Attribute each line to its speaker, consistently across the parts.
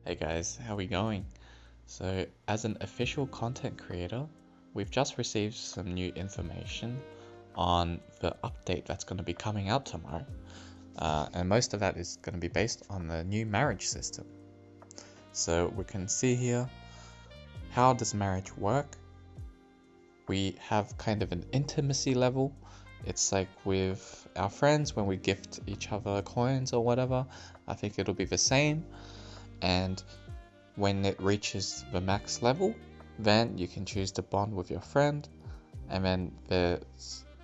Speaker 1: Hey guys, how we going? So, as an official content creator, we've just received some new information on the update that's going to be coming out tomorrow. And most of that is going to be based on the new marriage system. So we can see here, how does marriage work? We have kind of an intimacy level. It's like with our friends when we gift each other coins or whatever. I think it'll be the same. And when it reaches the max level, then you can choose to bond with your friend, and then there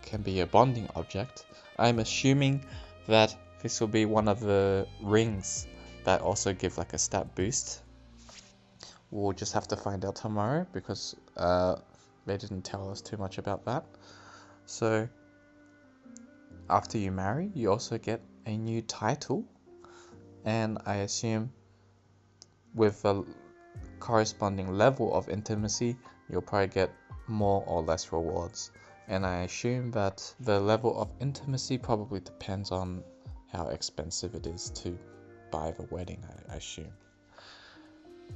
Speaker 1: can be a bonding object. I'm assuming that this will be one of the rings that also give like a stat boost. We'll just have to find out tomorrow because they didn't tell us too much about that. So after you marry, you also get a new title, and I assume with a corresponding level of intimacy, you'll probably get more or less rewards. And I assume that the level of intimacy probably depends on how expensive it is to buy the wedding, I assume.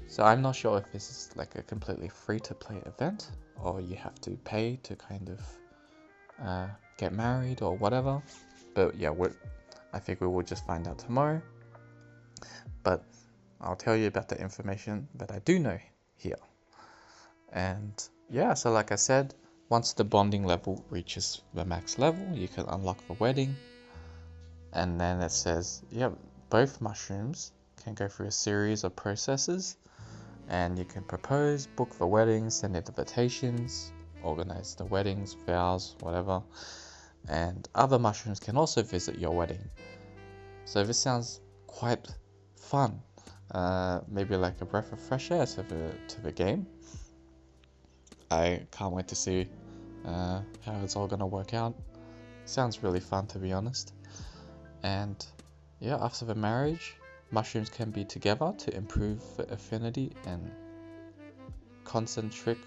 Speaker 1: So I'm not sure if this is like a completely free-to-play event, or you have to pay to kind of get married or whatever. But yeah, I think we will just find out tomorrow. But I'll tell you about the information that I do know here. And yeah, so like I said, once the bonding level reaches the max level, you can unlock the wedding. And then it says, yeah, both mushrooms can go through a series of processes, and you can propose, book the wedding, send invitations, organize the weddings, vows, whatever. And other mushrooms can also visit your wedding. So this sounds quite fun. Maybe like a breath of fresh air to the game. I can't wait to see how it's all gonna work out. Sounds really fun, to be honest. And yeah, after the marriage, mushrooms can be together to improve the affinity and concentric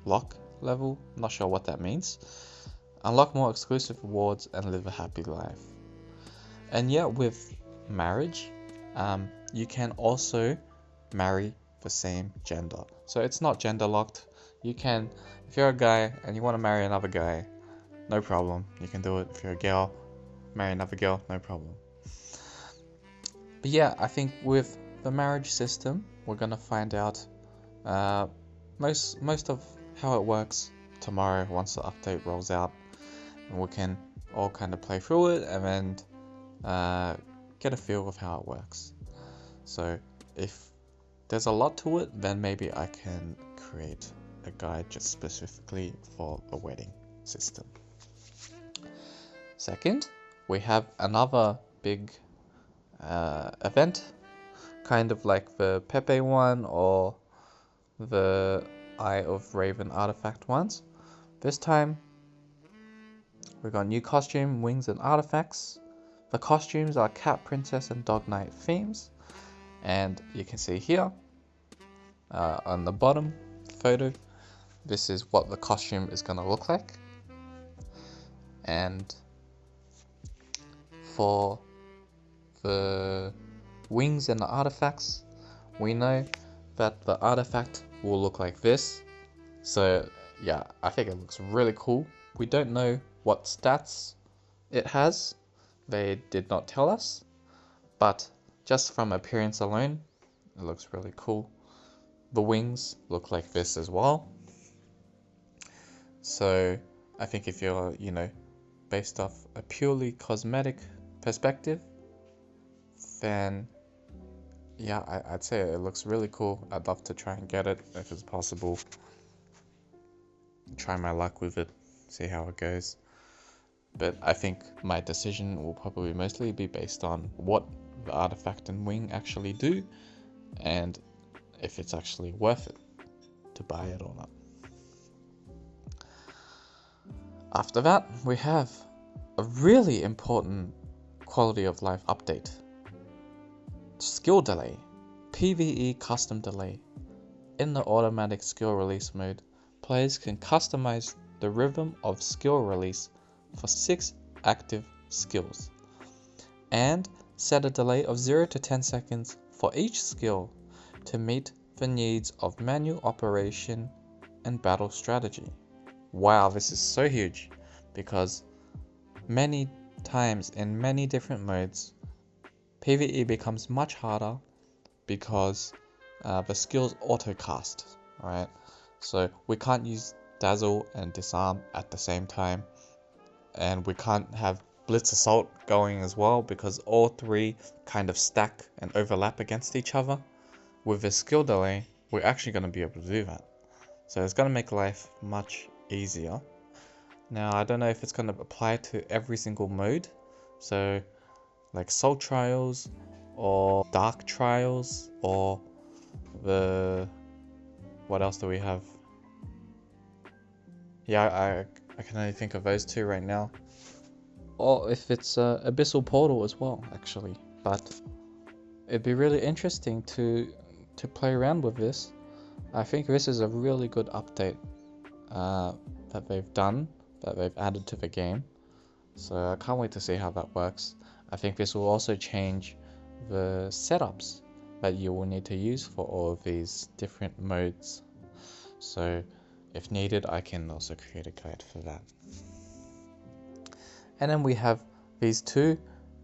Speaker 1: lock level. Not sure what that means. Unlock more exclusive rewards and live a happy life. And yeah, with marriage, you can also marry the same gender. So it's not gender locked. You can, if you're a guy and you want to marry another guy, no problem. You can do it. If you're a girl, marry another girl, no problem. But yeah, I think with the marriage system, we're gonna find out most of how it works tomorrow once the update rolls out, and we can all kind of play through it and then get a feel of how it works. So if there's a lot to it, then maybe I can create a guide just specifically for the wedding system. Second, we have another big event, kind of like the Pepe one or the Eye of Raven artifact ones. This time we got new costume, wings, and artifacts. The costumes are cat, princess, and dog knight themes, and you can see here on the bottom photo, this is what the costume is going to look like. And for the wings and the artifacts, we know that the artifact will look like this. So yeah, I think it looks really cool. We don't know what stats it has. They did not tell us, but just from appearance alone, it looks really cool. The wings look like this as well. So I think if you're, based off a purely cosmetic perspective, then yeah, I'd say it looks really cool. I'd love to try and get it if it's possible. Try my luck with it, see how it goes. But I think my decision will probably mostly be based on what the artifact and wing actually do, and if it's actually worth it to buy it or not. After that, we have a really important quality of life update. Skill delay, PvE custom delay. In the automatic skill release mode, players can customize the rhythm of skill release for 6 active skills, and set a delay of 0 to 10 seconds for each skill to meet the needs of manual operation and battle strategy. Wow, this is so huge, because many times in many different modes, PvE becomes much harder because the skills auto-cast, right? So we can't use Dazzle and Disarm at the same time, and we can't have Blitz Assault going as well because all three kind of stack and overlap against each other. With this skill delay, we're actually going to be able to do that. So it's going to make life much easier. Now, I don't know if it's going to apply to every single mode. So, like Soul Trials, or Dark Trials, or what else do we have? Yeah, I can only think of those two right now. Or if it's Abyssal Portal as well, actually. But it'd be really interesting to play around with this. I think this is a really good update that they've done, that they've added to the game. So I can't wait to see how that works. I think this will also change the setups that you will need to use for all of these different modes. So if needed, I can also create a guide for that. And then we have these two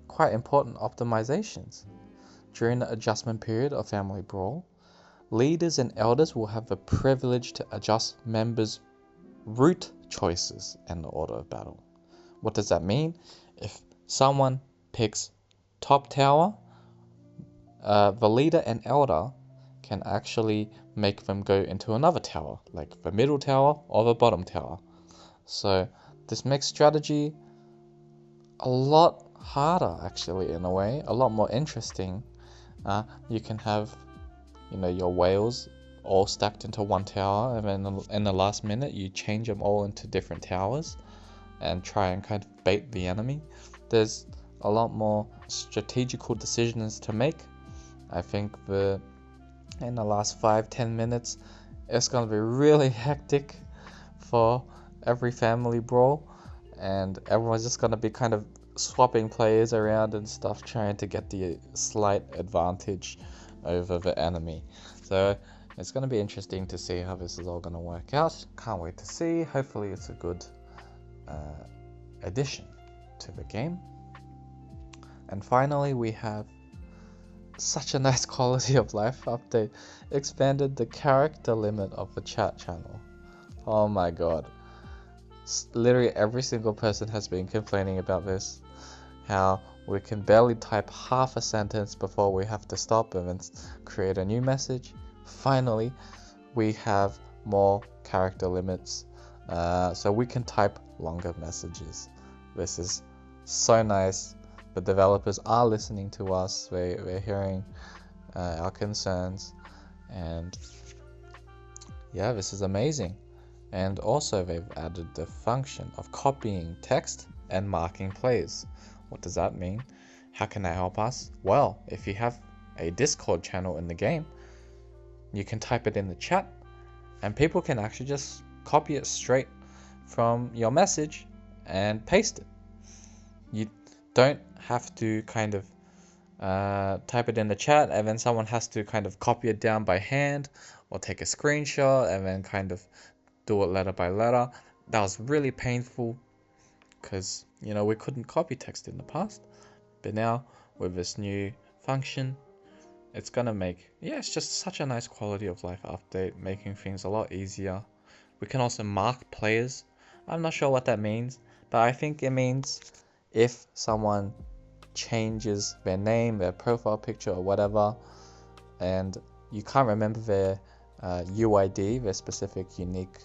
Speaker 1: quite important optimizations. During the adjustment period of Family Brawl, leaders and elders will have the privilege to adjust members' route choices and the order of battle. What does that mean? If someone picks top tower, the leader and elder can actually make them go into another tower, like the middle tower or the bottom tower. So this makes strategy a lot harder, actually, in a way, a lot more interesting. You can have, your whales all stacked into one tower, and then in the last minute you change them all into different towers and try and kind of bait the enemy. There's a lot more strategical decisions to make. I think in the last 5-10 minutes it's going to be really hectic for every Family Brawl, and everyone's just going to be kind of swapping players around and stuff, trying to get the slight advantage over the enemy. So it's going to be interesting to see how this is all going to work out. Can't wait to see. Hopefully it's a good addition to the game. And finally, we have such a nice quality of life update. Expanded the character limit of the chat channel. Oh my god. Literally every single person has been complaining about this. How we can barely type half a sentence before we have to stop and then create a new message. Finally, we have more character limits, so we can type longer messages. This is so nice. The developers are listening to us. We're hearing our concerns, and yeah, this is amazing. And also they've added the function of copying text and marking plays. What does that mean? How can that help us? Well, if you have a Discord channel in the game, you can type it in the chat and people can actually just copy it straight from your message and paste it. You don't have to kind of type it in the chat and then someone has to kind of copy it down by hand or take a screenshot and then kind of do it letter by letter. That was really painful because, we couldn't copy text in the past. But now with this new function, it's gonna make, it's just such a nice quality of life update, making things a lot easier. We can also mark players. I'm not sure what that means, but I think it means if someone changes their name, their profile picture or whatever, and you can't remember their UID, their specific unique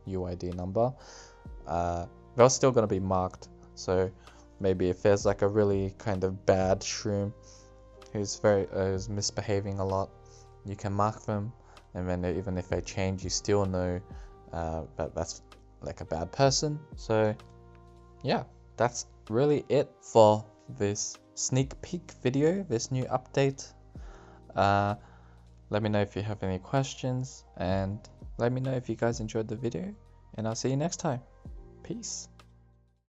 Speaker 1: UID number, they're still going to be marked. So maybe if there's like a really kind of bad shroom who's misbehaving a lot, you can mark them, and then even if they change, you still know that that's like a bad person. So yeah, that's really it for this sneak peek video, this new update. Let me know if you have any questions, and let me know if you guys enjoyed the video, and I'll see you next time. Peace.